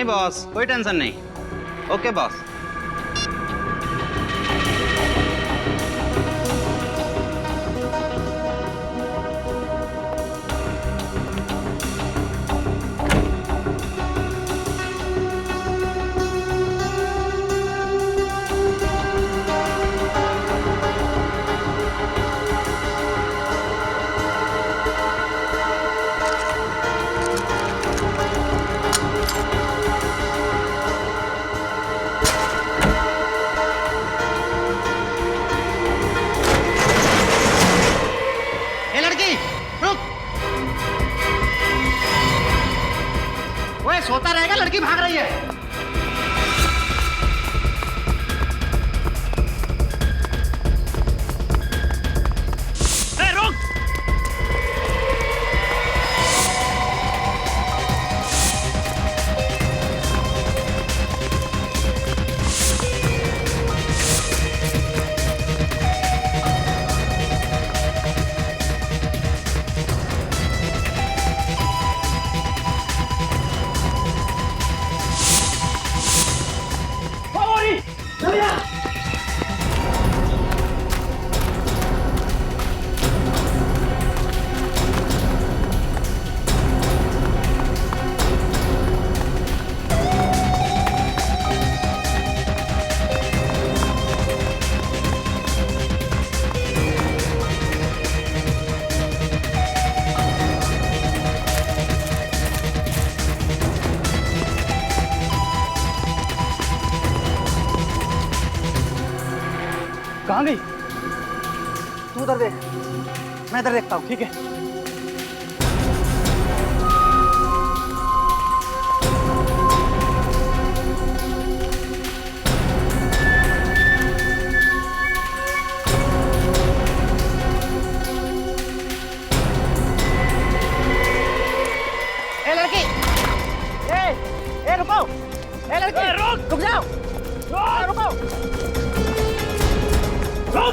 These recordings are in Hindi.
नहीं बॉस, कोई टेंशन नहीं। Okay boss. सोता रहेगा, लड़की भाग रही है। रुक। कहाँ गई? तू उधर देख, मैं इधर देखता हूँ, ठीक है? ए लड़की, ए रुको, ए लड़की, रुक जाओ, रुको। रुको!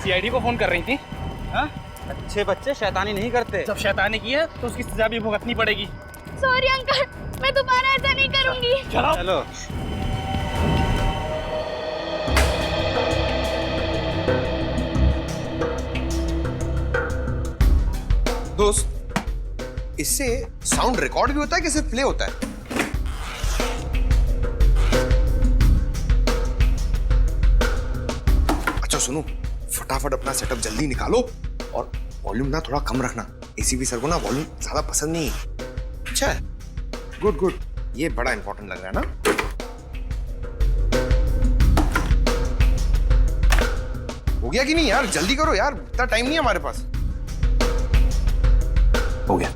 सीआईडी को फोन कर रही थी। हाँ? अच्छे बच्चे शैतानी नहीं करते। जब शैतानी की है तो उसकी सजा भी भुगतनी पड़ेगी। सॉरी अंकल, मैं दोबारा ऐसा नहीं करूंगी। चलो चलो। दोस्त, इससे साउंड रिकॉर्ड भी होता है कि सिर्फ प्ले होता है? अच्छा सुनो, फटाफट अपना सेटअप जल्दी निकालो और वॉल्यूम ना थोड़ा कम रखना। एसीपी सर को ना वॉल्यूम ज्यादा पसंद नहीं है। अच्छा है, गुड गुड, ये बड़ा इंपॉर्टेंट लग रहा है ना। हो गया कि नहीं यार? जल्दी करो यार, इतना टाइम नहीं है हमारे पास। हो गया।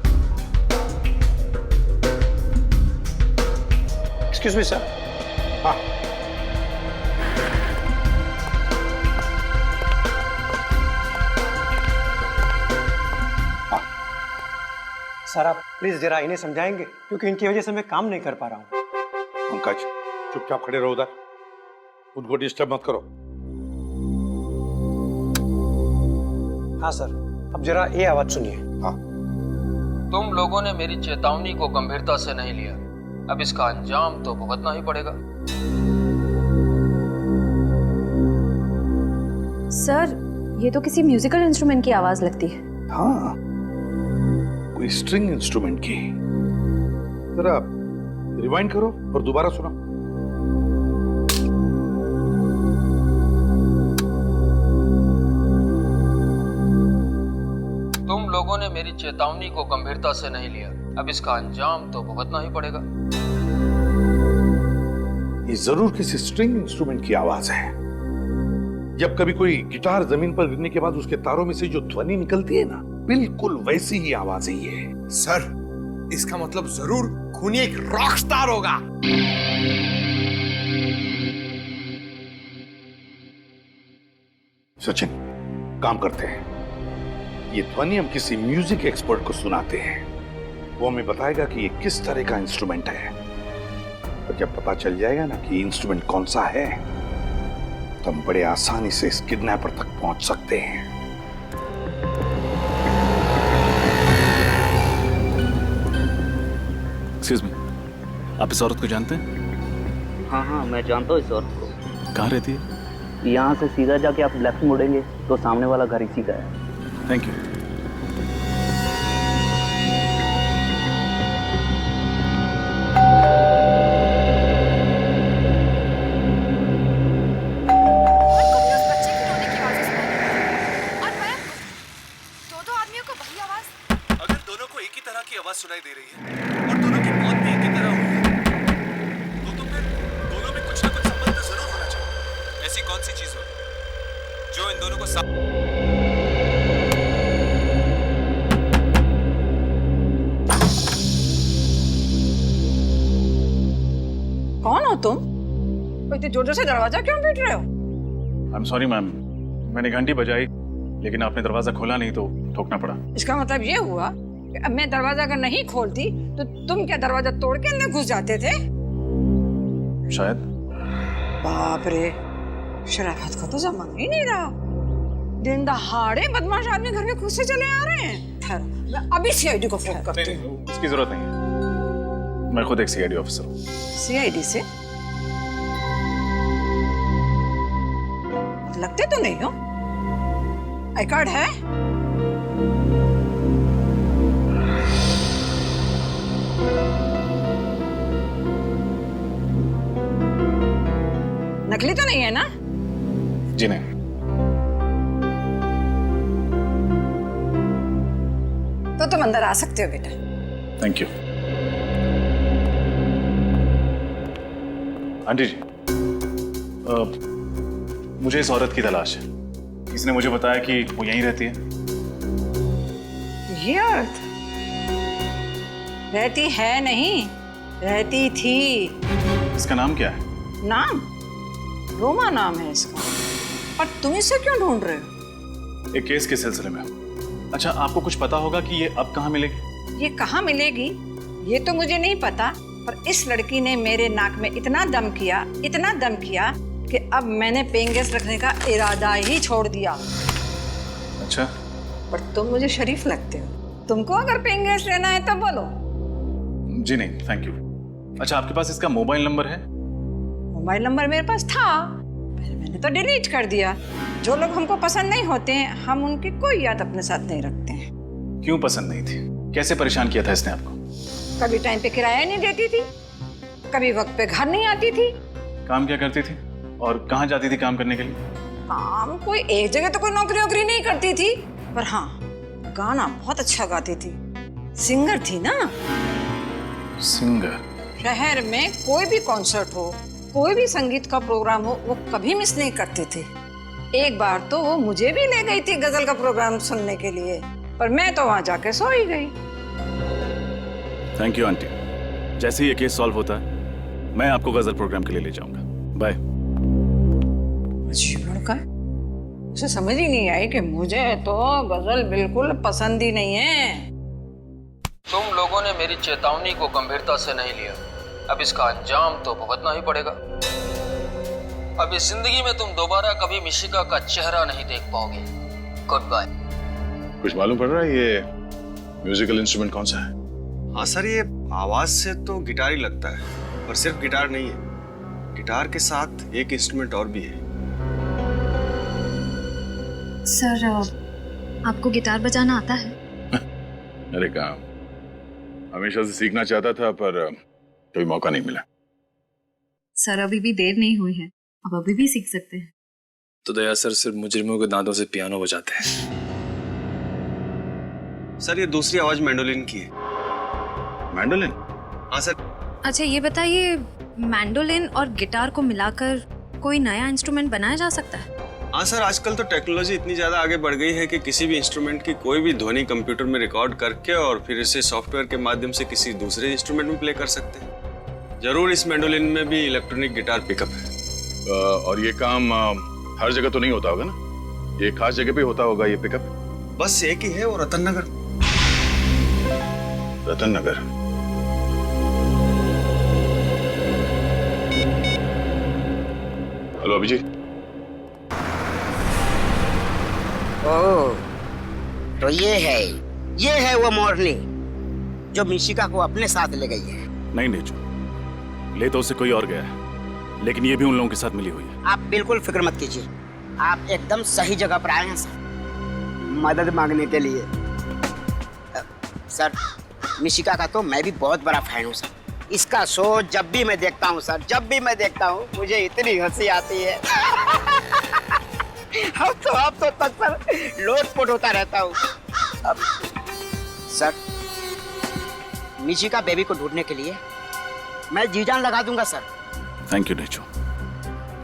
Excuse me sir. हाँ सर आप प्लीज जरा इन्हें समझाएंगे, क्योंकि इनकी वजह से मैं काम नहीं कर पा रहा हूँ। पंकज, चुपचाप खड़े रहो उधर, उनको डिस्टर्ब मत करो। हाँ सर, अब जरा ये आवाज सुनिए। हाँ। तुम लोगों ने मेरी चेतावनी को गंभीरता से नहीं लिया, अब इसका अंजाम तो भुगतना ही पड़ेगा। सर, ये तो किसी म्यूजिकल इंस्ट्रूमेंट की आवाज लगती है। हाँ, कोई स्ट्रिंग इंस्ट्रूमेंट की। जरा रिवाइंड करो और दोबारा सुनो। तुम लोगों ने मेरी चेतावनी को गंभीरता से नहीं लिया, अब इसका अंजाम तो भुगतना ही पड़ेगा। ये जरूर किसी स्ट्रिंग इंस्ट्रूमेंट की आवाज है। जब कभी कोई गिटार जमीन पर गिरने के बाद उसके तारों में से जो ध्वनि निकलती है ना, बिल्कुल वैसी ही आवाज है ये। सर, इसका मतलब जरूर खूनी एक रॉक स्टार होगा। सचिन, काम करते हैं, ये ध्वनि हम किसी म्यूजिक एक्सपर्ट को सुनाते हैं। वो हमें बताएगा कि ये किस तरह का इंस्ट्रूमेंट है। और जब पता चल जाएगा ना कि इंस्ट्रूमेंट कौन सा है, तो हम बड़े आसानी से इस किडनैपर तक पहुंच सकते हैं। एक्सक्यूज मी, आप इस औरत को जानते हैं? हाँ, मैं जानता हूँ इस औरत को। कहाँ रहती है? यहाँ से सीधा जाके आप लेफ्ट मुड़ेंगे तो सामने वाला घर इसी का है। Thank you. अगर दोनों को एक ही तरह की आवाज सुनाई दे रही है और दोनों की मौत भी एक ही तरह हुई है, तो फिर दोनों में कुछ ना कुछ संबंध तो जरूर होना चाहिए। ऐसी कौन सी चीज होगी जो इन दोनों को कौन हो तुम? इतने जोर जोर से दरवाजा क्यों पीट रहे हो? आई एम सॉरी मैम, मैंने घंटी बजाई लेकिन आपने दरवाजा खोला नहीं तो ठोकना पड़ा। इसका मतलब ये हुआ कि अब मैं दरवाजा अगर नहीं खोलती तो तुम क्या दरवाजा तोड़ के अंदर घुस जाते थे? शायद। बाप रे, शराफत का तो जमाना ही नहीं रहा। दिन दहाड़े बदमाश आदमी घर में खुद से चले आ रहे हैं। ठहरो, मैं अभी सीआईडी को फोन करती हूँ। इसकी जरूरत नहीं है, मैं खुद एक सीआईडी ऑफिसर हूँ। सीआईडी से? लगते तो नहीं हो। आई कार्ड है? नकली तो नहीं है ना? जी नहीं। तो तुम अंदर आ सकते हो बेटा। Thank you. आंटी जी, मुझे इस औरत की तलाश है। इसने मुझे बताया कि वो यहीं रहती है। ये औरत रहती है नहीं, रहती थी। इसका नाम क्या है? नाम? रोमा नाम है इसका। पर तुम इसे क्यों ढूंढ रहे हो? एक केस के सिलसिले में। अच्छा, आपको कुछ पता होगा कि ये अब कहाँ मिलेगी? ये कहाँ मिलेगी ये तो मुझे नहीं पता, पर इस लड़की ने मेरे नाक में इतना दम किया कि अब मैंने पेइंग गेस्ट रखने का इरादा ही छोड़ दिया। अच्छा, पर तुम मुझे शरीफ लगते हो। तुमको अगर पेइंग गेस्ट लेना है तो बोलो। जी नहीं, थैंक यू। अच्छा, आपके पास इसका मोबाइल नंबर है? मोबाइल नंबर मेरे पास था, पहले मैंने तो डिलीट कर दिया। जो लोग हमको पसंद नहीं होते हैं, हम उनकी कोई याद अपने साथ नहीं रखते हैं। क्यों पसंद नहीं थी? कैसे परेशान किया था इसने आपको? कभी टाइम पे किराया नहीं देती थी, कभी वक्त पे घर नहीं आती थी। काम क्या करती थी और कहाँ जाती थी काम करने के लिए? काम कोई एक जगह तो कोई नौकरी नहीं करती थी, पर हाँ, गाना बहुत अच्छा गाती थी। सिंगर थी ना। सिंगर? शहर में कोई भी कॉन्सर्ट हो, कोई भी संगीत का प्रोग्राम हो, वो कभी मिस नहीं करती थी। एक बार तो वो मुझे भी ले गई थी गजल का प्रोग्राम सुनने के लिए, पर मैं तो वहां जाके सो ही गई। Thank you aunty. जैसे ही ये केस सॉल्व होता है, मैं आपको गजल प्रोग्राम के लिए ले जाऊंगा। बाय। अजीब लड़का है, उसे समझ ही नहीं आई कि मुझे तो गजल बिल्कुल पसंद ही नहीं है। तुम लोगों ने मेरी चेतावनी को गंभीरता से नहीं लिया। अब इसका अंजाम तो भुगतना ही पड़ेगा। अब इस जिंदगी में तुम दोबारा कभी मिशिका का चेहरा नहीं देख पाओगे। Goodbye. कुछ मालूम पड़ रहा है ये म्यूजिकल इंस्ट्रूमेंट कौन सा है? हाँ सर, ये आवाज से तो गिटार ही लगता है, पर सिर्फ गिटार नहीं है। गिटार के साथ एक इंस्ट्रूमेंट और भी है। सर, आपको गिटार बजाना आता है? अरे कहाँ, हमेशा से सीखना चाहता था पर कोई मौका नहीं मिला। सर, अभी भी देर नहीं हुई है, अब अभी भी सीख सकते हैं। तो दया सर सिर्फ मुजरिमों के दांतों से पियानो बजाते हैं। सर, ये दूसरी आवाज मैंडोलिन की है। मैंडोलिन? हाँ सर। अच्छा, ये बताइए, मैंडोलिन और गिटार को मिलाकर कोई नया इंस्ट्रूमेंट बनाया जा सकता है? हाँ हाँ सर, आजकल तो टेक्नोलॉजी इतनी ज़्यादा आगे बढ़ गई है कि किसी भी इंस्ट्रूमेंट की कोई भी ध्वनि कंप्यूटर में रिकॉर्ड करके और फिर इसे सॉफ्टवेयर के माध्यम से किसी दूसरे इंस्ट्रूमेंट में प्ले कर सकते हैं। जरूर इस मैंडोलिन में भी इलेक्ट्रॉनिक गिटार पिकअप है। और ये काम हर जगह तो नहीं होता होगा ना? ये खास जगह पे होता होगा ये पिकअप? बस एक ही है, वो रतन नगर। रतन नगर? हेलो अभिजीत। ओह, तो ये है वो मोरनी जो मिशिका को अपने साथ ले गई है। नहीं नेचू, ले तो उसे कोई और गया है, लेकिन ये भी उन लोगों के साथ मिली हुई है। आप बिल्कुल फिक्र मत कीजिए, आप एकदम सही जगह पर आए हैं सर, मदद मांगने के लिए। सर, मिशिका का तो मैं भी बहुत बड़ा फैन हूँ सर। इसका शो जब भी मैं देखता हूँ सर, जब भी मैं देखता हूँ मुझे इतनी हंसी आती है। अब तो तक सर लोटपोट होता रहता हूँ। अब सर, मिशिका बेबी को ढूंढने के लिए मैं जी जान लगा दूंगा सर। Thank you Nechu.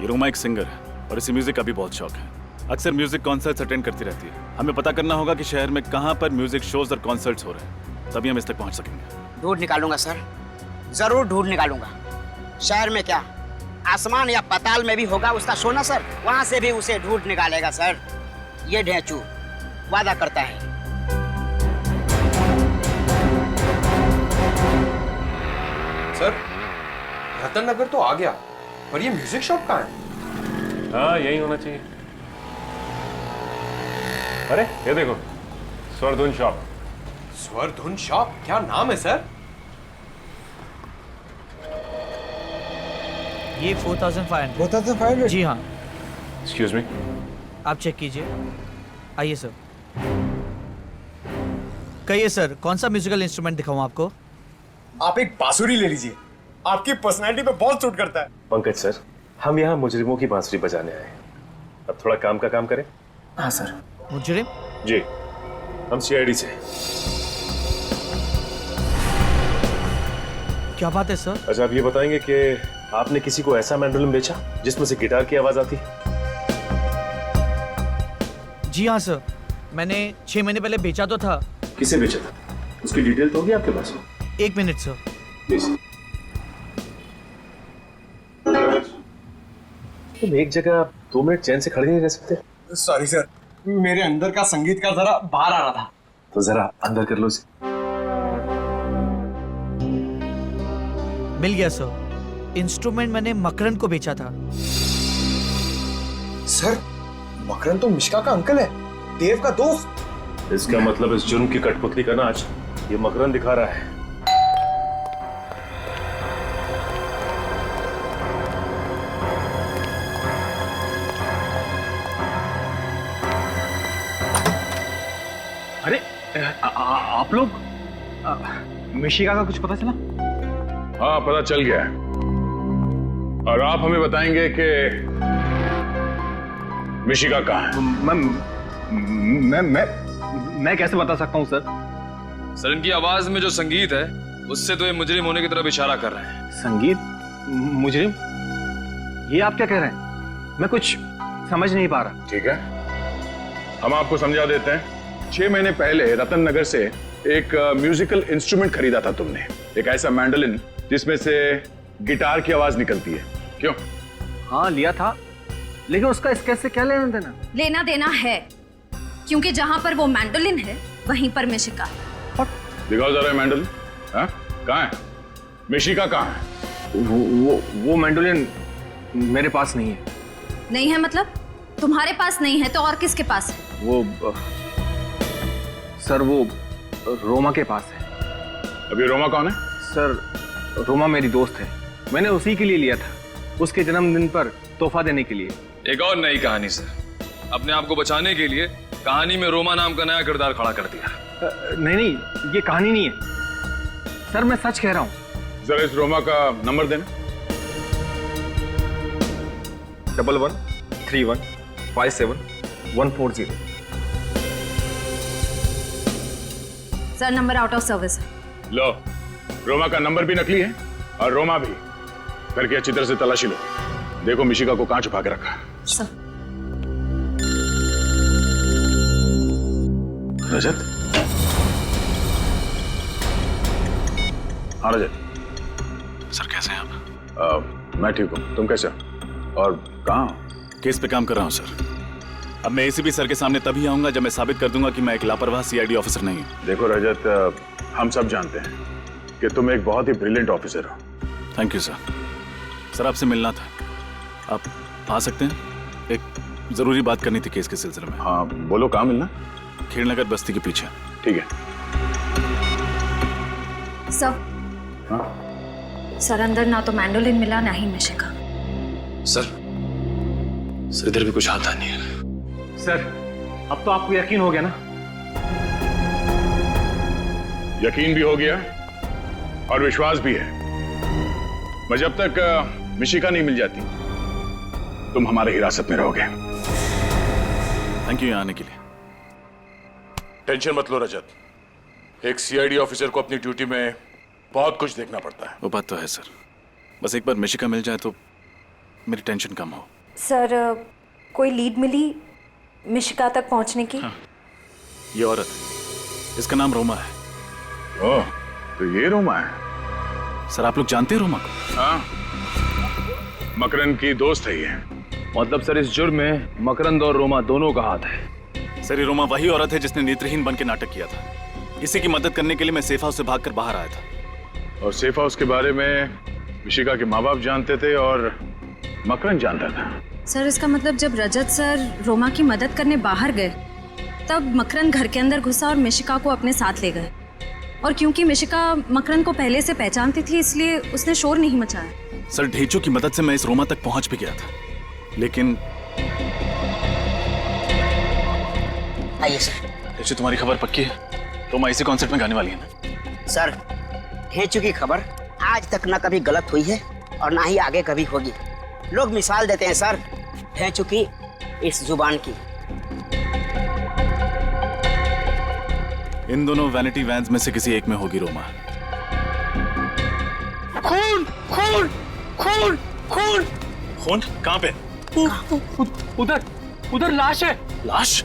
ये रोमा एक सिंगर है और इसे म्यूजिक का भी बहुत शौक है। अक्सर म्यूजिक कॉन्सर्ट्स अटेंड करती रहती है। हमें पता करना होगा कि शहर में कहाँ पर म्यूजिक शोज और कॉन्सर्ट्स हो रहे हैं, तभी हम इस तक पहुँच सकेंगे। ढूंढ निकालूंगा सर, जरूर ढूंढ निकालूंगा। शहर में क्या, आसमान या पाताल में भी होगा उसका शो ना सर, वहां से भी उसे ढूंढ निकालेगा सर। ये ढेंचू वादा करता है। सर, रतन नगर तो आ गया, पर ये म्यूजिक शॉप कहाँ है? हाँ, यही होना चाहिए। अरे ये देखो, स्वरधुन शॉप। स्वरधुन शॉप? क्या नाम है सर? ये 4500। 4500? जी हाँ। एक्सक्यूज मी, आप चेक कीजिए। आइए सर। कहिए सर, कौन सा म्यूजिकल इंस्ट्रूमेंट दिखाऊं आपको? आप एक बांसुरी ले लीजिए, आपकी पर्सनैलिटी पे बहुत सूट करता है। पंकज सर, हम यहाँ मुजरिमों की बांसुरी बजाने आए हैं। अब थोड़ा काम का काम करें। हाँ सर। मुजरिम? जी, हम सीआईडी से। क्या बात है सर? अच्छा, आप ये बताएंगे कि आपने किसी को ऐसा मैंडोलिन बेचा जिसमें से गिटार की आवाज आती? जी हाँ सर, मैंने 6 महीने पहले बेचा तो था। किसे बेचा था? उसकी डिटेल तो होगी आपके पास? 1 मिनट सर। प्लीज। तुम एक जगह 2 मिनट चैन से खड़े नहीं रह सकते? सॉरी सर, मेरे अंदर का संगीत का जरा बाहर आ रहा था। तो जरा अंदर कर लो इसे। मिल गया सर। इंस्ट्रूमेंट मैंने मकरन को बेचा था। सर, मकरन तो मिशिका का अंकल है, देव का दोस्त। इसका मतलब इस जुर्म की कठपुतली का नाच ये मकरन दिखा रहा है। अरे आप लोग मिशिका का कुछ पता चला? हाँ, पता चल गया है। और आप हमें बताएंगे कि मिशिका कहाँ है? मैं कैसे बता सकता हूँ सर? सर, इनकी आवाज में जो संगीत है उससे तो ये मुजरिम होने की तरफ इशारा कर रहे हैं। संगीत? मुजरिम? ये आप क्या कह रहे हैं? मैं कुछ समझ नहीं पा रहा। ठीक है, हम आपको समझा देते हैं। 6 महीने पहले रतन नगर से एक म्यूजिकल इंस्ट्रूमेंट खरीदा था तुमने, एक ऐसा मैंडोलिन जिसमें से गिटार की आवाज निकलती है। क्यों? हाँ, लिया था, लेकिन उसका इस केस से क्या लेना देना? लेना देना है, क्योंकि जहाँ पर वो मैंडोलिन है वहीं पर मिशिका है। दिखाओ जरा मैंडोलिन। हाँ, कहाँ है? मिशिका कहाँ है? वो मैंडोलिन मेरे पास नहीं है। नहीं है मतलब? तुम्हारे पास नहीं है तो और किसके पास है? वो सर, वो रोमा के पास है। अभी रोमा कौन है? सर, रोमा मेरी दोस्त है, मैंने उसी के लिए लिया था, उसके जन्मदिन पर तोहफा देने के लिए। एक और नई कहानी सर, अपने आप को बचाने के लिए कहानी में रोमा नाम का नया किरदार खड़ा कर दिया। नहीं, ये कहानी नहीं है सर, मैं सच कह रहा हूँ। जरा इस रोमा का नंबर देना। 113157 sir, number out of service है। लो, रोमा का नंबर भी नकली है और रोमा भी। करके अच्छी तरह से तलाशी लो, देखो मिशिका को कहाँ छुपा के रखा। सर। रजत? हाँ रजत। सर कैसे हैं आप? मैं ठीक हूँ, तुम कैसे हो? और कहाँ हो? केस पे काम कर रहा हूँ सर। अब मैं एसीपी सर के सामने तभी आऊंगा जब मैं साबित कर दूंगा कि मैं एक लापरवाह सीआईडी ऑफिसर नहीं हूँ। देखो रजत, हम सब जानते हैं कि तुम एक बहुत ही ब्रिलियंट ऑफिसर हो। Thank you sir. सर आपसे मिलना था, आप आ सकते हैं? एक जरूरी बात करनी थी केस के सिलसिले में। हाँ बोलो, कहाँ मिलना? खेड़नगर बस्ती के पीछे। ठीक है। सब हाँ? सर अंदर ना तो मैंडोलिन मिला ना ही मिशिका। सर इधर भी कुछ आता नहीं है। सर अब तो आपको यकीन हो गया ना? यकीन भी हो गया और विश्वास भी है। मैं जब तक मिशिका नहीं मिल जाती तुम हमारे हिरासत में रहोगे। थैंक यू यहाँ आने के लिए। टेंशन मत लो रजत, एक सीआईडी ऑफिसर को अपनी ड्यूटी में बहुत कुछ देखना पड़ता है। वो बात तो है सर, बस एक बार मिशिका मिल जाए तो मेरी टेंशन कम हो। सर कोई लीड मिली मिशिका तक पहुंचने की? हाँ, ये औरत है, इसका नाम रोमा है। ओह, तो ये रोमा है? सर आप लोग जानते हैं रोमा को? हाँ, मकरंद की दोस्त है ये। मतलब सर इस जुर्म में मकरंद और रोमा दोनों का हाथ है। सर ये रोमा वही औरत है जिसने नेत्रहीन बन के नाटक किया था। इसी की मदद करने के लिए मैं सेफ हाउस से भागकर बाहर आया था। और सेफ हाउस के बारे में मिशिका के माँ बाप जानते थे और मकरंद जानता था। सर इसका मतलब जब रजत सर रोमा की मदद करने बाहर गए तब मकरंद घर के अंदर घुसा और मिशिका को अपने साथ ले गए। और क्योंकि मिशिका मकरंद को पहले से पहचानती थी इसलिए उसने शोर नहीं मचाया। सर ढेंचू की मदद से मैं इस रोमा तक पहुंच भी गया था, लेकिन आइए सर। ढेंचू तुम्हारी खबर पक्की है? रोमा इसी कॉन्सर्ट में गाने वाली है ना? सर ढेंचू की खबर आज तक ना कभी गलत हुई है और ना ही आगे कभी होगी। लोग मिसाल देते हैं सर ढेंचू की इस जुबान की। इन दोनों वैनिटी वैन्स में से किसी एक में होगी रोमा। खून खून खून खून खून कहाँ पे? उधर लाश है। लाश?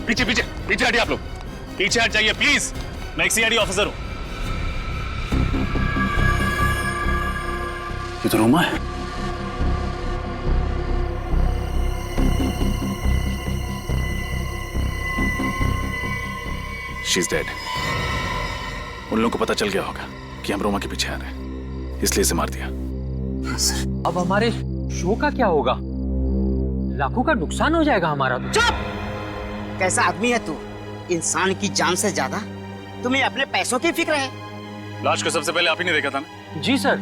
पीछे पीछे पीछे हटिए आप लोग, पीछे हट जाइए प्लीज। मैं एक सीआईडी ऑफिसर हूं। ये तो रोमा है। She is dead. उन लोगों को पता चल गया होगा कि हम रोमा के पीछे आ रहे हैं, इसलिए इसे मार दिया। अब हमारे शो का क्या होगा? लाखों का नुकसान हो जाएगा हमारा। चुप! कैसा आदमी है तू? इंसान की जान से ज्यादा तुम्हें अपने पैसों की फिक्र है। लाश को सबसे पहले आप ही ने देखा था ना? जी सर,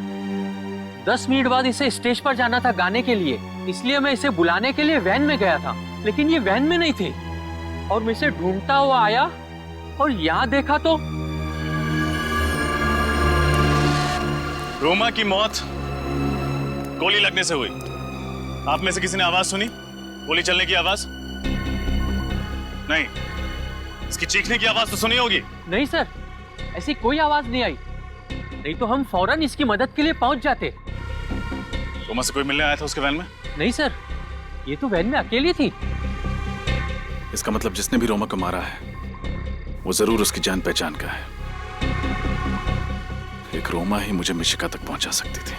10 मिनट बाद इसे स्टेज पर जाना था गाने के लिए, इसलिए मैं इसे बुलाने के लिए वैन में गया था, लेकिन ये वैन में नहीं थी और मैं इसे ढूंढता हुआ आया और यहाँ देखा तो रोमा की मौत गोली लगने से हुई। आप में से किसी ने आवाज सुनी? गोली चलने की आवाज? नहीं। इसकी चीखने की आवाज तो सुनी होगी? नहीं सर, ऐसी कोई आवाज नहीं आई, नहीं तो हम फौरन इसकी मदद के लिए पहुंच जाते। रोमा से कोई मिलने आया था उसके वैन में? नहीं सर, ये तो वैन में अकेली थी। इसका मतलब जिसने भी रोमा को मारा है वो जरूर उसकी जान पहचान का है। एक रोमा ही मुझे मिशिका तक पहुंचा सकती थी।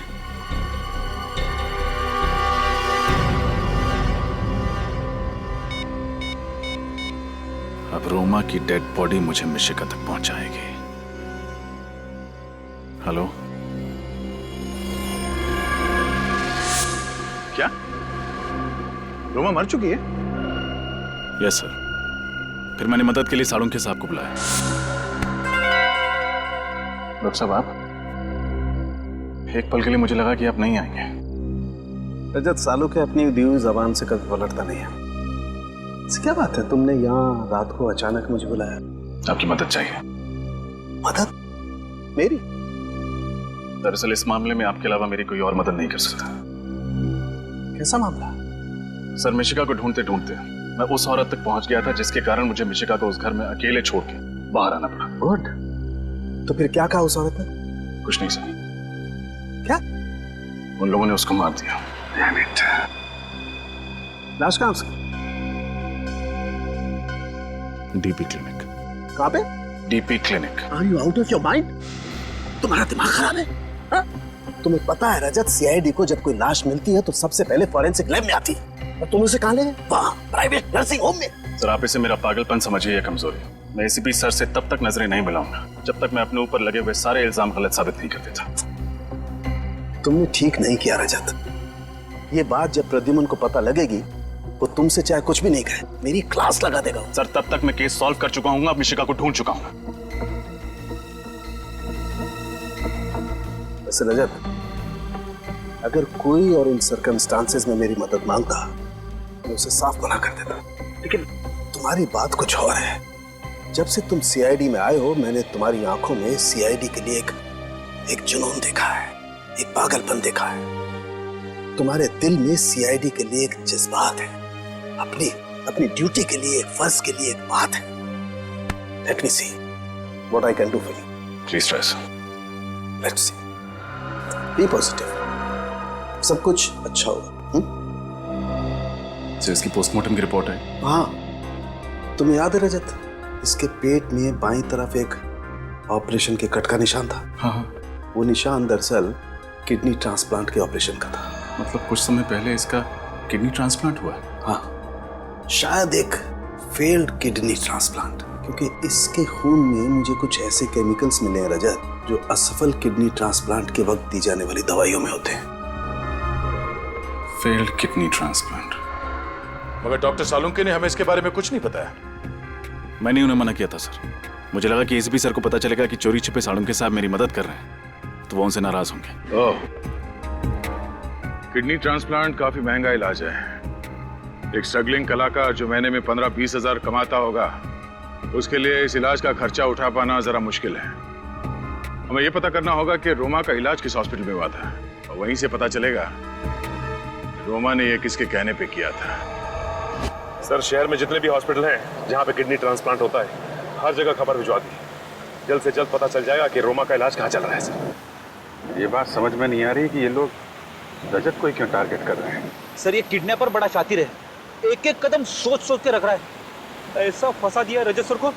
अब रोमा की डेड बॉडी मुझे मिशिका तक पहुंचाएगी। हेलो? क्या रोमा मर चुकी है? Yes sir. फिर मैंने मदद के लिए सालुंखे साहब को बुलाया। डॉक्टर साहब आप? एक पल के लिए मुझे लगा कि आप नहीं आएंगे। रजत, सालुंखे अपनी दी हुई जबान से कभी पलटता नहीं है। क्या बात है, तुमने यहाँ रात को अचानक मुझे बुलाया? आपकी मदद चाहिए। मदद? मेरी? दरअसल इस मामले में आपके अलावा मेरी कोई और मदद नहीं कर सकता। कैसा मामला? सर मिशिका को ढूंढते ढूंढते मैं उस औरत तक पहुंच गया था जिसके कारण मुझे मिशिका को उस घर में अकेले छोड़ के बाहर आना पड़ा। गुड। तो फिर क्या कहा उस औरत ने? कुछ नहीं सर। क्या? उन लोगों ने उसको मार दिया। लाश कहाँ उसकी? DP clinic. कहाँ पे? DP clinic. Are you out of your mind? तुम्हारा दिमाग खराब है? हाँ? तुम्हें पता है रजत, सीआईडी को जब कोई लाश मिलती है तो सबसे पहले फॉरेंसिक लैब में आती है, और तुम उसे कहाँ ले गए? वहाँ प्राइवेट नर्सिंग होम में। सर आप इसे मेरा पागलपन समझिए या कमजोरी। मैं एसीपी सर से तब तक नजरें नहीं मिलाऊंगा जब तक मैं अपने ऊपर लगे हुए सारे इल्जाम गलत साबित नहीं कर देता। तुमने ठीक नहीं किया रजत। ये बात जब प्रद्युमन को पता लगेगी वो तुमसे चाहे कुछ भी नहीं कहे, मेरी क्लास लगा देगा। सर तब तक मैं केस सॉल्व कर चुका हूँ, अब मिशिका को ढूंढ चुका हूँ। वैसे रजत, अगर कोई और इन सर्कमस्टांसेस में मेरी मदद मांगता मैं उसे साफ मना कर देता, लेकिन तुम्हारी बात कुछ और है। जब से तुम सीआईडी में आए हो मैंने तुम्हारी आंखों में सीआईडी के लिए एक जुनून देखा है, एक पागलपन देखा है। तुम्हारे दिल में सीआईडी के लिए एक जज्बात है, अपनी ड्यूटी के लिए, फर्ज के लिए एक बात है। Let me see what I can do for you. Please try sir. Let's see. Be positive, सब कुछ अच्छा होगा। सर इसकी पोस्टमार्टम की रिपोर्ट है? हाँ, तुम्हें याद है रजत, इसके पेट में बाईं तरफ एक ऑपरेशन के कट का निशान था। हाँ। वो निशान दरअसल किडनी ट्रांसप्लांट के ऑपरेशन का था। मतलब कुछ समय पहले इसका किडनी ट्रांसप्लांट हुआ? हाँ, शायद एक फेल्ड किडनी ट्रांसप्लांट, क्योंकि इसके खून में मुझे कुछ ऐसे केमिकल्स मिले हैं रजत जो असफल किडनी ट्रांसप्लांट के वक्त दी जाने वाली दवाइयों में होते हैं। Failed kidney transplant. मगर डॉक्टर सालुंके ने हमें इसके बारे में कुछ नहीं बताया। मैंने उन्हें मना किया था सर। मुझे लगा कि एसीपी सर को पता चलेगा कि चोरी छिपे सालुंके साहब मेरी मदद कर रहे हैं तो वो उनसे नाराज होंगे। ओह, किडनी ट्रांसप्लांट काफी महंगा इलाज है। एक स्ट्रगलिंग कलाकार जो महीने में 15-20 हजार कमाता होगा, उसके लिए इस इलाज का खर्चा उठा पाना जरा मुश्किल है। हमें यह पता करना होगा कि रोमा का इलाज किस हॉस्पिटल में हुआ था, और वहीं से पता चलेगा रोमा ने यह किसके कहने पे किया था। सर शहर में जितने भी हॉस्पिटल हैं जहां पे किडनी ट्रांसप्लांट होता है, हर जगह खबर भिजवा दी। जल्द से जल्द पता चल जाएगा कि रोमा का इलाज कहाँ चल रहा है। सर ये बात समझ में नहीं आ रही कि ये लोग रजत को ही क्यों टारगेट कर रहे हैं। सर ये किडनैपर बड़ा शातिर है, एक एक कदम सोच सोच के रख रहा है। ऐसा फंसा दिया रजत सर को,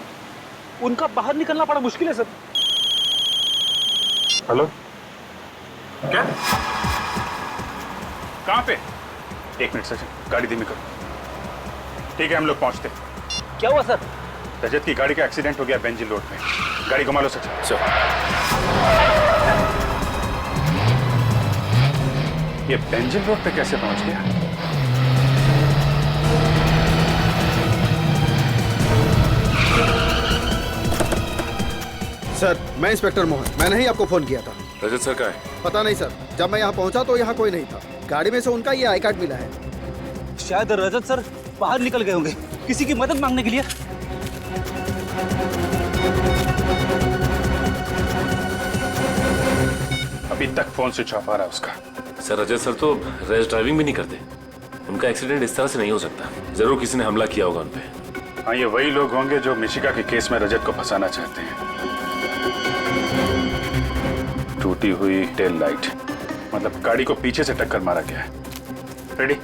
उनका बाहर निकलना बड़ा मुश्किल है सर। हेलो, क्या? कहाँ पे? एक मिनट सर, गाड़ी धीमी करो। ठीक है, हम लोग पहुंचते। क्या हुआ सर? रजत की गाड़ी का एक्सीडेंट हो गया बेंजिल रोड पे। गाड़ी घुमा लो सर। ये बेंजिल रोड पे कैसे पहुंच गया? सर, मैं इंस्पेक्टर मोहन, मैंने ही आपको फोन किया था। रजत सर का है? पता नहीं सर, जब मैं यहाँ पहुंचा तो यहाँ कोई नहीं था। गाड़ी में से उनका ये आई कार्ड मिला है। शायद रजत सर बाहर निकल गए होंगे किसी की मदद मांगने के लिए। अभी तक फोन स्विच ऑफ आ रहा है उसका। सर रजत सर तो रेस ड्राइविंग भी नहीं करते। उनका एक्सीडेंट इस तरह से नहीं हो सकता। जरूर किसी ने हमला किया होगा उनपे। हाँ, ये वही लोग होंगे जो मिशिका के केस में रजत को फंसाना चाहते हैं। टूटी हुई टेल लाइट, मतलब गाड़ी को पीछे से टक्कर मारा गया है। रेडी,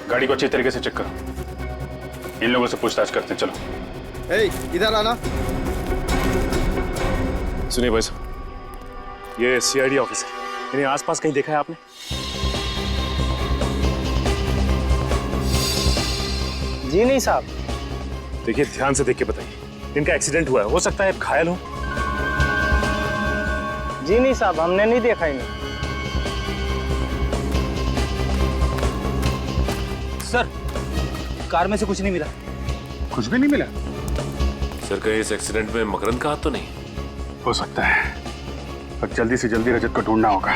गाड़ी को अच्छी तरीके से चेक करो। इन लोगों से पूछताछ करते हैं। चलो। ए, इधर आना। सुनिए भाई साहब, ये सीआईडी ऑफिस है। इन्हें आसपास कहीं देखा है आपने? जी नहीं साहब। देखिए, ध्यान से देख के बताइए। इनका एक्सीडेंट हुआ है, हो सकता है घायल हो। जी नहीं साहब, हमने नहीं देखा इन्हें। सर, कार में से कुछ नहीं मिला। कुछ भी नहीं मिला? सर कहीं इस एक्सीडेंट में मकरंद का हाथ तो नहीं? हो सकता है, पर जल्दी से जल्दी रजत को ढूंढना होगा।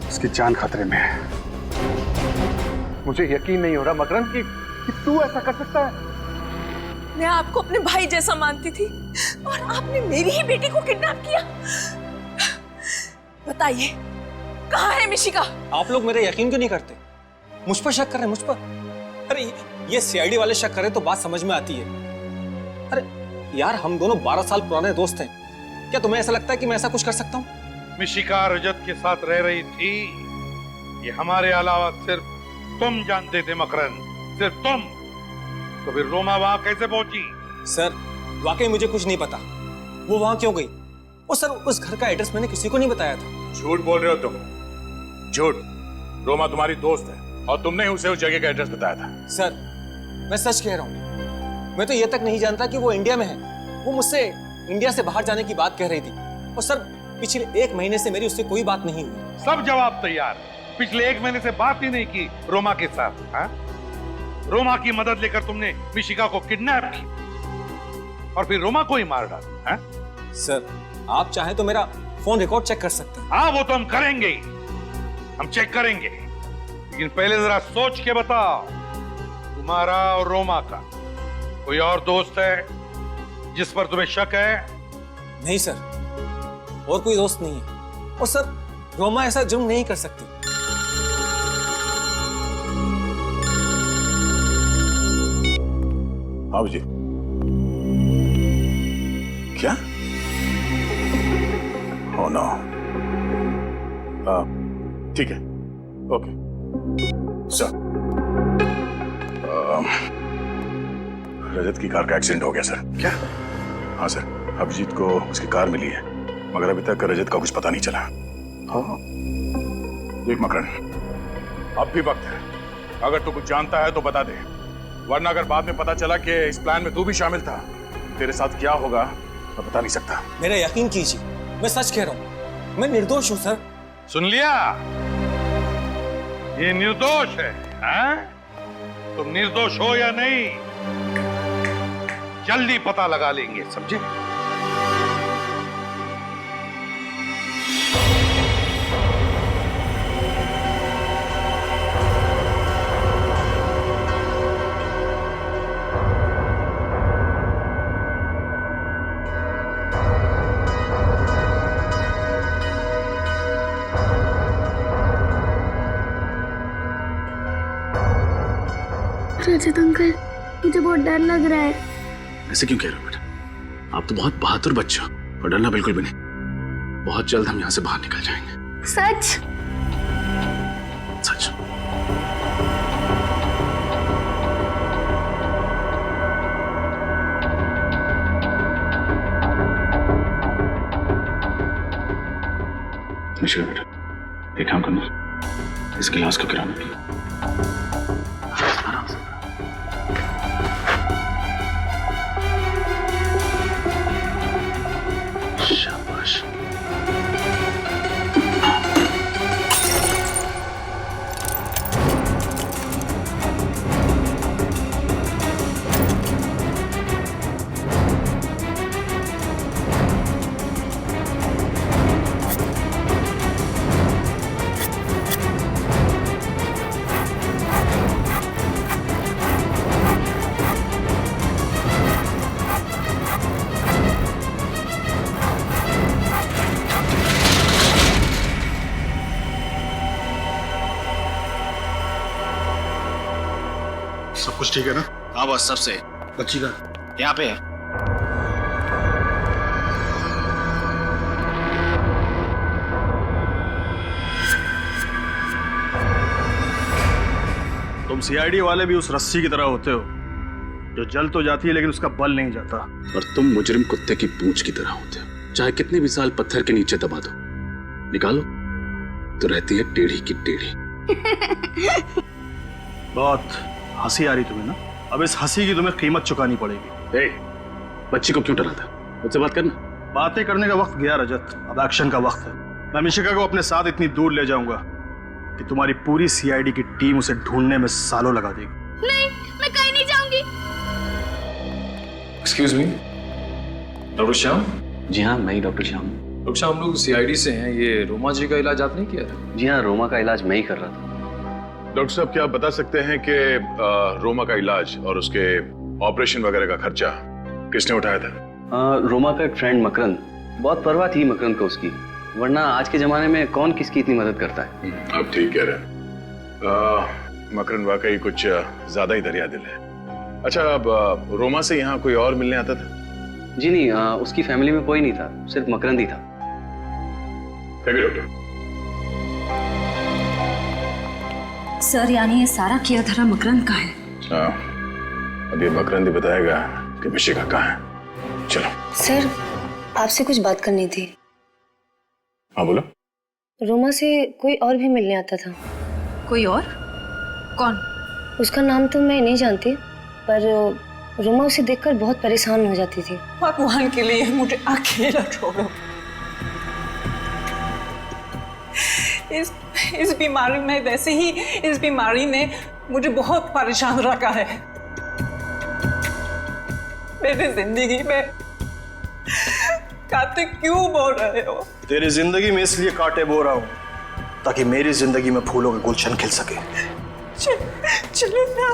उसकी जान खतरे में है। मुझे यकीन नहीं हो रहा मकरंद कि तू ऐसा कर सकता है। मैं आपको अपने भाई जैसा मानती थी और आपने मेरी ही बेटी को किडनैप किया। बताइए, कहाँ है मिशिका? आप लोग मेरे यकीन क्यों नहीं करते? मुझ पर शक कर रहे हैं, मुझ पर। अरे ये सीआईडी वाले शक करें तो बात समझ में आती है। अरे यार, हम दोनों 12 साल पुराने दोस्त हैं। क्या तुम्हें ऐसा लगता है कि मैं ऐसा कुछ कर सकता हूँ? मिशिका रजत के साथ रह रही थी, ये हमारे अलावा सिर्फ तुम जानते थे मकरंद, सिर्फ तुम। तो फिर रोमा वहां कैसे पहुंची? सर, वाकई मुझे कुछ नहीं पता वो वहां क्यों गई। और सर उस घर का एड्रेस मैंने किसी को नहीं बताया था। झूठ बोल रहे हो तुम, झूठ। रोमा तुम्हारी दोस्त है और तुमने उसे उस जगह का एड्रेस बताया था। सर मैं सच कह रहा हूँ, मैं तो ये तक नहीं जानता कि वो इंडिया में है। वो मुझसे इंडिया से बाहर जाने की बात कह रही थी। और सर पिछले 1 महीने से मेरी उससे कोई बात नहीं हुई। सब जवाब तैयार। पिछले 1 महीने से बात ही नहीं की रोमा के साथ। हाँ? रोमा की मदद लेकर तुमने मिशिका को किडनैप की और फिर रोमा को ही मार डाला। हाँ? सर आप चाहें तो मेरा फोन रिकॉर्ड चेक कर सकते हैं। हाँ वो तो हम करेंगे ही, हम चेक करेंगे। लेकिन पहले जरा सोच के बताओ, तुम्हारा और रोमा का कोई और दोस्त है जिस पर तुम्हें शक है? नहीं सर, और कोई दोस्त नहीं है। और सर रोमा ऐसा जुर्म नहीं कर सकती। हाँ जी। क्या? Oh no. ठीक है, ओके सर। रजत की कार का एक्सीडेंट हो गया सर। क्या? हाँ सर, अभिजीत को उसकी कार मिली है मगर अभी तक रजत का कुछ पता नहीं चला। हाँ देख मकरन, अब भी वक्त है। अगर तू कुछ जानता है तो बता दे, वरना अगर बाद में पता चला कि इस प्लान में तू भी शामिल था, तेरे साथ क्या होगा मैं बता नहीं सकता। मेरा यकीन कीजिए, मैं सच कह रहा हूँ, मैं निर्दोष हूँ सर। सुन लिया? ये निर्दोष है। हाँ? तुम निर्दोष हो या नहीं जल्दी पता लगा लेंगे, समझे? रजत अंकल, मुझे बहुत डर लग रहा है। ऐसे क्यों कह रहे हो बेटा? आप तो बहुत बहादुर बच्चे हो और डरना बिल्कुल भी नहीं। बहुत जल्द हम यहाँ से बाहर निकल जाएंगे। सच? सच। मिशिका बेटा, एक काम करना, इस गिलास को गिराना। आराम से। शाबाश। सब कुछ ठीक है ना? हाँ बस सबसे। बच्ची का यहाँ पे है। तुम सीआईडी वाले भी उस रस्सी की तरह होते हो जो जल तो जाती है लेकिन उसका बल नहीं जाता। और तुम मुजरिम कुत्ते की पूंछ की तरह होते हो, चाहे कितने भी साल पत्थर के नीचे दबा दो, निकालो तो रहती है टेढ़ी की टेढ़ी। बहुत हंसी आ रही तुम्हें ना? अब इस हंसी की तुम्हें कीमत चुकानी पड़ेगी। ए, बच्ची को क्यों डराता? मुझसे बात करना। बातें करने का वक्त गया रजत, अब एक्शन का वक्त है। मैं मिशिका को अपने साथ इतनी दूर ले जाऊंगा कि तुम्हारी पूरी सीआईडी की टीम उसे ढूंढने में सालों लगा देगी। नहीं, मैं कहीं नहीं जाऊंगी। Excuse me, doctor Shyam? जी हाँ, मैं ही डॉक्टर श्याम। डॉक्टर श्याम, हम लोग सीआईडी से हैं। ये रोमा जी का इलाज आपने किया था? जी हाँ, रोमा का इलाज मैं ही कर रहा था। डॉक्टर साहब, क्या आप बता सकते हैं कि रोमा का इलाज और उसके ऑपरेशन वगैरह का खर्चा किसने उठाया था? रोमा का एक फ्रेंड मकरंद, बहुत परवाह थी मकरंद को उसकी, वरना आज के जमाने में कौन किसकी इतनी मदद करता है। आप ठीक कह रहे हैं। मकरंद वाकई कुछ ज्यादा ही दरिया दिल है। अच्छा, अब रोमा से यहाँ कोई और मिलने आता था? जी नहीं, उसकी फैमिली में कोई नहीं था, सिर्फ मकरंद ही था। Thank you doctor. सर यानी ये सारा किया धरा मकरंद का है? हाँ, अब ये मकरंद ही बताएगा कि मिशिका कहाँ है। चलो। सर, आपसे कुछ बात करनी थी। हाँ बोलो। रोमा से कोई और भी मिलने आता था। कोई और? कौन? उसका नाम तो मैं नहीं जानती, पर रोमा उसे देखकर बहुत परेशान हो जाती थी। भगवान के लिए मुझे अकेला छोड़ो। इस बीमारी में, वैसे ही इस बीमारी ने मुझे बहुत परेशान रखा है। मेरी जिंदगी में कांटे क्यों बो रहे हो? तेरी जिंदगी में इसलिए कांटे बो रहा हूं ताकि मेरी जिंदगी में फूलों का गुलशन खिल सके। चलो ना।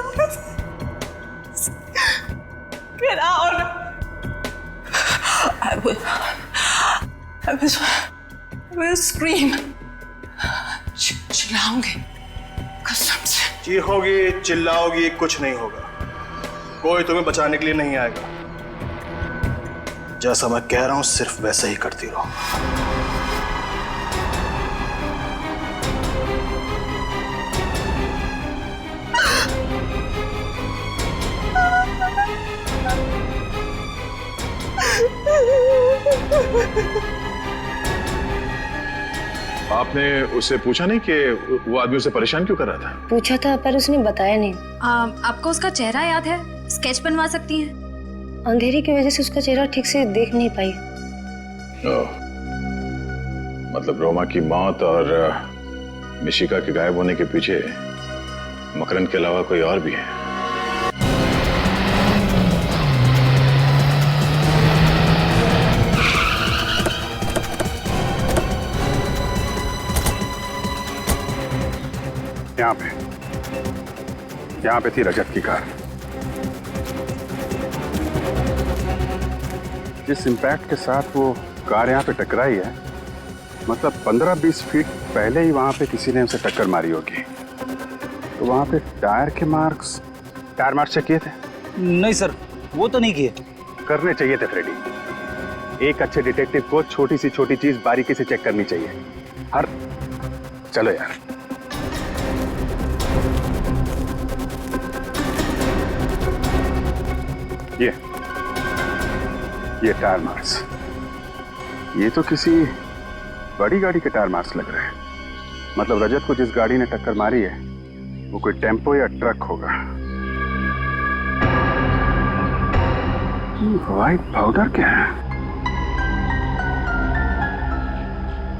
Get out. I will scream. चिल्लाऊंगी कसम से। चीखोगी, चिल्लाओगी, कुछ नहीं होगा। कोई तुम्हें बचाने के लिए नहीं आएगा। जैसा मैं कह रहा हूं सिर्फ वैसा ही करती रहो। आपने उससे पूछा नहीं कि वो आदमी उसे परेशान क्यों कर रहा था? पूछा था पर उसने बताया नहीं। आपको उसका चेहरा याद है? स्केच बनवा सकती हैं? अंधेरे की वजह से उसका चेहरा ठीक से देख नहीं पाई। मतलब रोमा की मौत और मिशिका के गायब होने के पीछे मकरंद के अलावा कोई और भी है। यहाँ पे थी रजत की कार। जिस इम्पैक्ट के साथ वो कार यहाँ पे टकराई है, मतलब 15-20 फीट पहले ही वहाँ पे किसी ने उसे टक्कर मारी होगी। तो वहाँ पे टायर मार्क्स चेक किए थे? नहीं सर, वो तो नहीं किए। करने चाहिए थे फ्रेडी। एक अच्छे डिटेक्टिव को छोटी सी छोटी चीज बारीकी से चेक करनी चाहिए। चलो यार। ये टायर मार्क्स, ये तो किसी बड़ी गाड़ी के टायर मार्क्स लग रहे हैं। मतलब रजत को जिस गाड़ी ने टक्कर मारी है वो कोई टेम्पो या ट्रक होगा। व्हाइट पाउडर क्या है?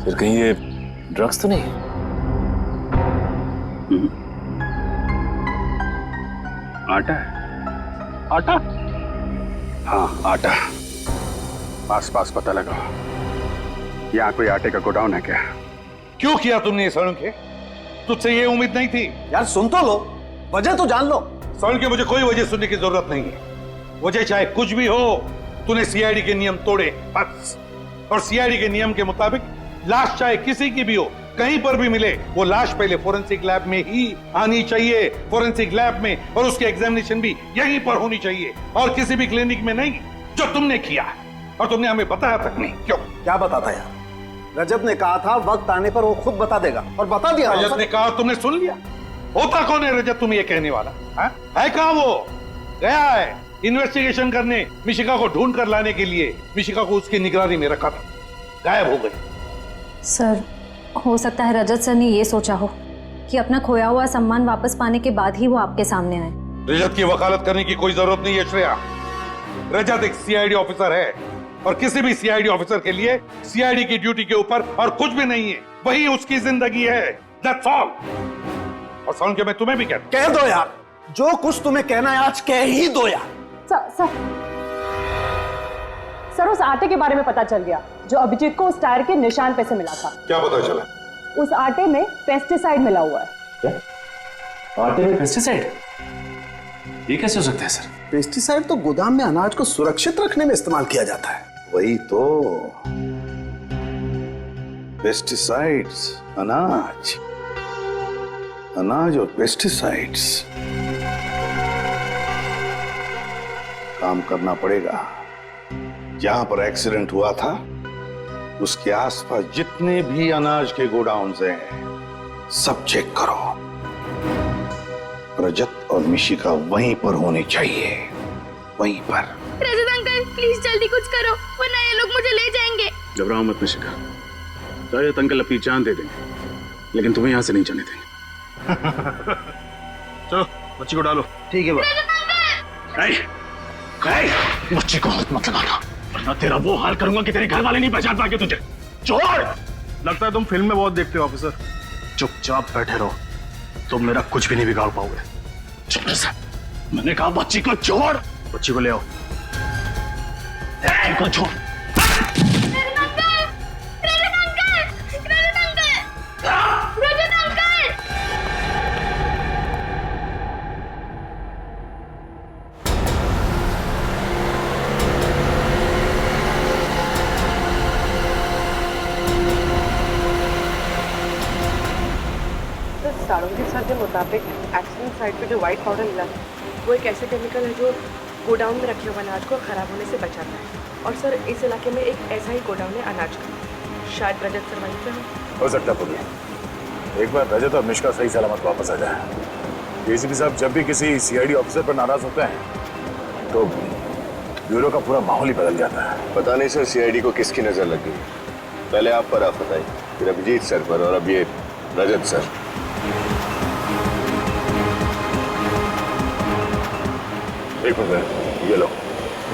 सर कहीं ये ड्रग्स तो नहीं? आटा है? आटा? हाँ आटा। आसपास पता लगाओ। यहाँ कोई आटे का गोडाउन है क्या? क्यों किया तुमने ये सड़के? तुझसे ये उम्मीद नहीं थी। यार सुन तो लो, वजह तो जान लो। सड़के मुझे कोई वजह सुनने की जरूरत नहीं है। वजह चाहे कुछ भी हो, तूने सीआईडी के नियम तोड़े बस। और सीआईडी के नियम के मुताबिक लाश चाहे किसी की भी हो, कहीं पर भी मिले, वो लाश पहले फोरेंसिक लैब में ही आनी चाहिए। फोरेंसिक लैब में, और उसकी एग्जामिनेशन भी यहीं पर होनी चाहिए और किसी भी क्लिनिक में नहीं, जो तुमने किया। और तुमने हमें बताया तक नहीं। क्यों? क्या बताता यार? रजत ने कहा था वक्त आने पर वो खुद बता देगा, और बता दिया। रजत ने कहा, तुमने सुन लिया? होता कौन है रजत तुम्हें ये कहने वाला? है कहां वो? गया है इन्वेस्टिगेशन करने, मिशिका को ढूंढ कर लाने के लिए। मिशिका को उसकी निगरानी में रखा था, गायब हो गई। सर, हो सकता है रजत सर ने ये सोचा हो कि अपना खोया हुआ सम्मान वापस पाने के बाद ही वो आपके सामने आए। रजत की वकालत करने की कोई जरूरत नहीं है श्रेया। रजत एक सीआईडी ऑफिसर है, और किसी भी सीआईडी ऑफिसर के लिए सीआईडी की ड्यूटी के ऊपर और कुछ भी नहीं है। वही उसकी जिंदगी है। That's all। और सुन के मैं तुम्हें भी कहता हूं, कह दो यार, जो कुछ तुम्हें कहना है आज कह ही दो यार। सर उस आटे के बारे में पता चल गया जो अभिजीत को उस टायर के निशान पे से मिला था। क्या पता चला? उस आटे में पेस्टिसाइड मिला हुआ है। क्या? आटे में पेस्टिसाइड? ये कैसे हो सकता है सर? पेस्टिसाइड तो गोदाम में अनाज को सुरक्षित रखने में इस्तेमाल किया जाता है। वही तो, पेस्टिसाइड्स, अनाज और पेस्टिसाइड्स। काम करना पड़ेगा। जहां पर एक्सीडेंट हुआ था उसके आसपास जितने भी अनाज के गोडाउन्स हैं सब चेक करो। रजत और मिशिका वहीं पर होनी चाहिए, वहीं पर। रजत अंकल अंकल प्लीज जल्दी कुछ करो वरना ये लोग मुझे ले जाएंगे। घबराओ मत मिशिका, रजत अंकल अपनी जान दे देंगे, लेकिन तुम्हें यहाँ से नहीं जाने देंगे। चलो बच्ची को डालो। ठीक है बच्ची को हाथ मत लगाना, वरना तेरा वो हाल करूंगा कि तेरे घर वाले नहीं पहचान पाएंगे तुझे। छोड़। लगता है तुम फिल्म में बहुत देखते हो ऑफिसर। चुपचाप बैठे रहो, तुम मेरा कुछ भी नहीं बिगाड़ पाओगे। चुप से, मैंने कहा बच्ची को छोड़। बच्ची को ले आओ। को छोड़। सारंगी सर के मुताबिक एक्सीडेंट साइट पे जो व्हाइट पाउडर मिला है वो एक ऐसे केमिकल है जो गोडाउन में रखे हुए अनाज को खराब होने से बचाता है। और सर इस इलाके में एक ऐसा ही गोडाउन है अनाज का, शायद रजत सर वहीं पे हो सकता है। एक बार रजत और मिश्का सही सलामत वापस आ जाए। एसीपी साहब जब भी किसी सीआईडी ऑफिसर पर नाराज होते हैं तो ब्यूरो का पूरा माहौल ही बदल जाता है। पता नहीं सर सीआईडी को किसकी नजर लग गई। पहले आप पर आफत आई, फिर अभिजीत सर पर और अब ये रजत सर। एक मिनट, ये लो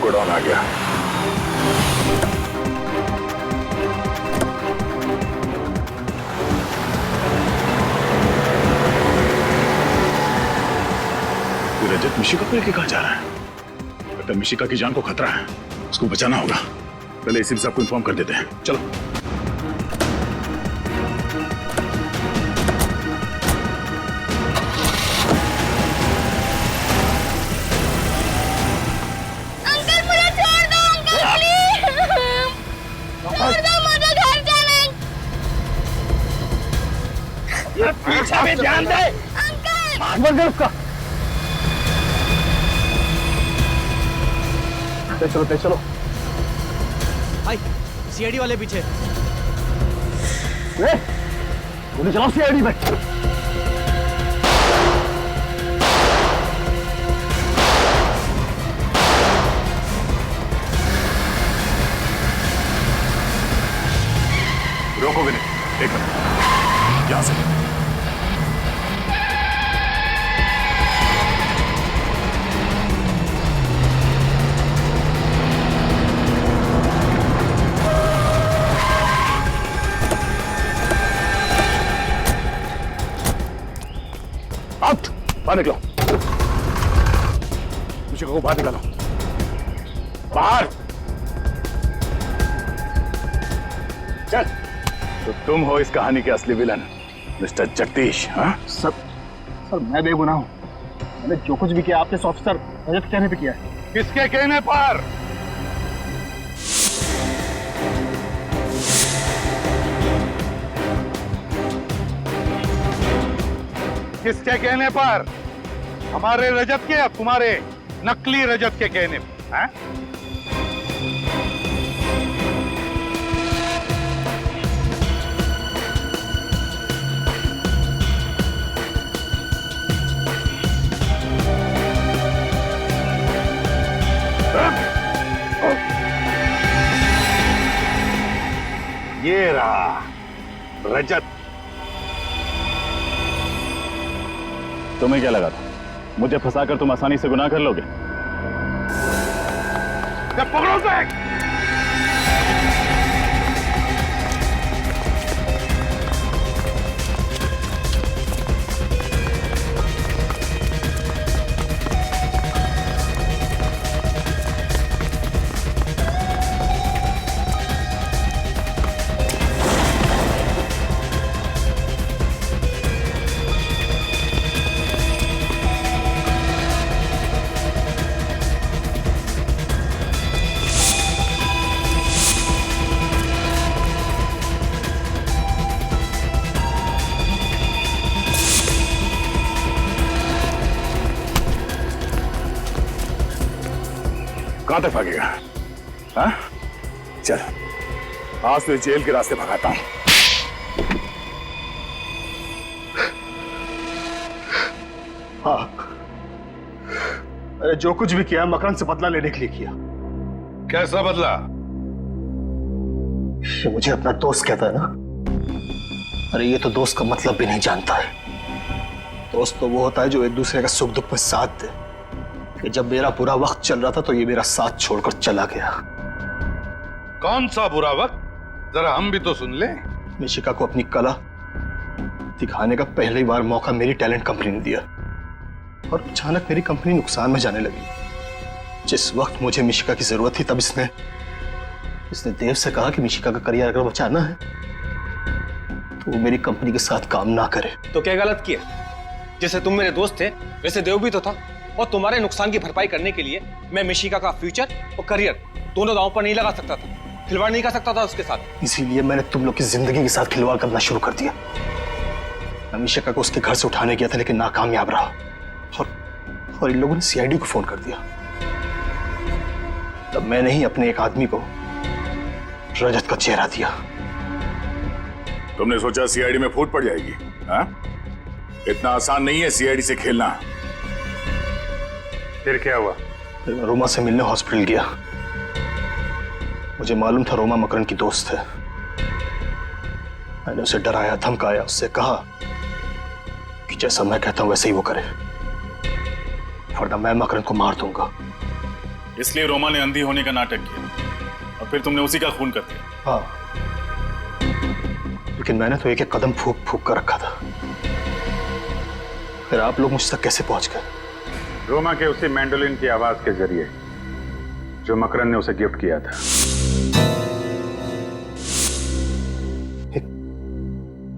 गोडाउन आ गया। रजत मिशिका को लेके कहाँ जा रहा है? लगता है मिशिका की जान को खतरा है, उसको बचाना होगा। पहले एसीपी साहब को इन्फॉर्म कर देते हैं। चलो। पीछे भी ध्यान दे। अंकल उसका। चलो चलो भाई, सीआईडी वाले पीछे। गोली चलाओ सीआईडी में। रोकोगे नहीं, एक मिनट, यहां से। आउट, बाहर निकलो। मिशिका को बाहर निकालो, बाहर। चल। तो तुम हो इस कहानी के असली विलन, मिस्टर जगदीश। हाँ सर मैं बेगुनाह हूँ। मैंने जो कुछ भी किया आपके ऑफिसर रजत कहने पे किया है। किसके कहने पर? किसके कहने पर? हमारे रजत के या तुम्हारे नकली रजत के कहने पर? हैं? ये रहा रजत। तुम्हें क्या लगा था मुझे फंसाकर तुम आसानी से गुनाह कर लोगे? पकड़ो उसे। कहां तक भागेगा? हाँ? चल, आज तो जेल के रास्ते भगाता हूं। हाँ, मैंने जो कुछ भी किया मकरंद से बदला लेने के लिए किया। कैसा बदला? ये मुझे अपना दोस्त कहता है ना। अरे ये तो दोस्त का मतलब भी नहीं जानता है। दोस्त तो वो होता है जो एक दूसरे का सुख दुख में साथ दे। कि जब मेरा बुरा वक्त चल रहा था तो ये मेरा साथ छोड़कर चला गया। कौन सा बुरा वक्त? जरा हम भी तो सुन ले। मिशिका को अपनी कला दिखाने का पहली बार मौका मेरी टैलेंट कंपनी ने दिया और अचानक मेरी कंपनी नुकसान में जाने लगी। जिस वक्त मुझे मिशिका की जरूरत थी तब इसने देव से कहा कि मिशिका का करियर अगर बचाना है तो वो मेरी कंपनी के साथ काम ना करे। तो क्या गलत किया? जैसे तुम मेरे दोस्त थे वैसे देव भी तो था, और तुम्हारे नुकसान की भरपाई करने के लिए मैं मिशिका का फ्यूचर और करियर दोनों दांव पर नहीं लगा सकता था, खिलवाड़ नहीं कर सकता था उसके साथ। इसीलिए मैंने तुम लोग की जिंदगी के साथ खिलवाड़ करना शुरू कर दिया। मैं मिशिका को उसके घर से उठाने गया था लेकिन नाकामयाब रहा और इन लोगों ने सीआईडी को फोन कर दिया। तब मैंने ही अपने एक आदमी को रजत का चेहरा दिया। तुमने सोचा सीआईडी में फूट पड़ जाएगी? हाँ? इतना आसान नहीं है सीआईडी से खेलना। फिर क्या हुआ? फिर मैं रोमा से मिलने हॉस्पिटल गया। मुझे मालूम था रोमा मकरन की दोस्त है। मैंने उसे डराया, धमकाया, उससे कहा कि जैसा मैं कहता हूं वैसे ही वो करे, वरना मैं मकरन को मार दूंगा। इसलिए रोमा ने अंधी होने का नाटक किया और फिर तुमने उसी का खून कर दिया। हाँ, लेकिन मैंने तो एक एक कदम फूक फूक कर रखा था। फिर आप लोग मुझ तक कैसे पहुंच गए? रोमा के उसी मैंडोलिन की आवाज के जरिए जो मकरन ने उसे गिफ्ट किया था। एक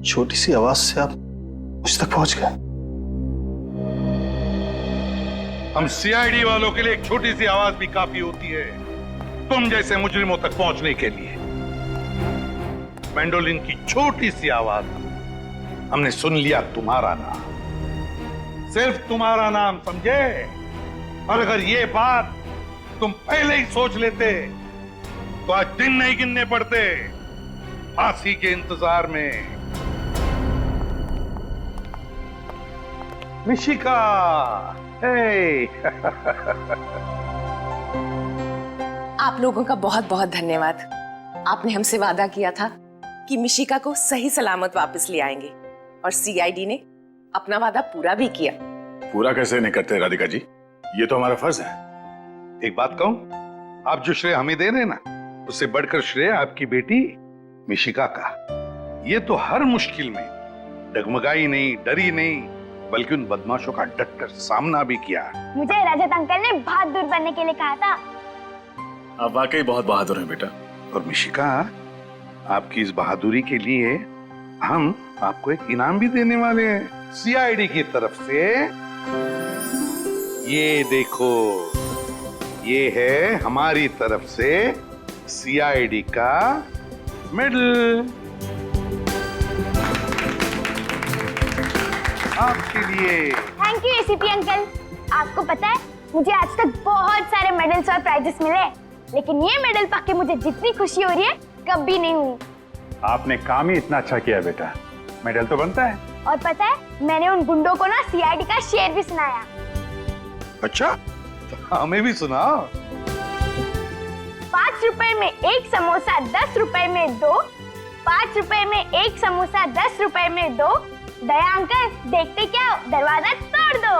छोटी सी आवाज से आप मुझ तक पहुंच गए? हम सीआईडी वालों के लिए एक छोटी सी आवाज भी काफी होती है तुम जैसे मुजरिमों तक पहुंचने के लिए। मैंडोलिन की छोटी सी आवाज हमने सुन लिया, तुम्हारा नाम, सिर्फ तुम्हारा नाम, समझे? और अगर ये बात तुम पहले ही सोच लेते तो आज दिन नहीं गिनने पड़ते फांसी के इंतजार में। मिशिका, हे। आप लोगों का बहुत बहुत धन्यवाद। आपने हमसे वादा किया था कि मिशिका को सही सलामत वापस ले आएंगे और सीआईडी ने अपना वादा पूरा भी किया। पूरा कैसे नहीं करते राधिका जी? ये तो हमारा फर्ज है। एक बात कहूं, आप जो श्रेय हमें दे रहे हैं ना, उससे बढ़कर श्रेय आपकी बेटी मिशिका का। ये तो हर मुश्किल में डगमगाई नहीं, डरी नहीं, बल्कि उन बदमाशों का डटकर सामना भी किया। मुझे रजत अंकल ने बहादुर बनने के लिए कहा था। आप वाकई बहुत बहादुर हैं बेटा। और मिशिका, आपकी इस बहादुरी के लिए हम आपको एक इनाम भी देने वाले हैं सीआईडी की तरफ से। ये देखो, ये है हमारी तरफ से सीआईडी का मेडल आपके लिए। Thank you ACP uncle. आपको पता है मुझे आज तक बहुत सारे मेडल्स और प्राइजेस मिले, लेकिन ये मेडल पाके मुझे जितनी खुशी हो रही है कभी नहीं हुई। आपने काम ही इतना अच्छा किया बेटा, मेडल तो बनता है। और पता है, मैंने उन गुंडों को ना सीआईडी का शेर भी सुनाया। अच्छा, तो हमें भी सुनाओ। 5 रुपए में एक समोसा 10 रुपए में 2, 5 रुपए में एक समोसा 10 रुपए में 2। दया अंकल, देखते क्या, दरवाजा तोड़ दो।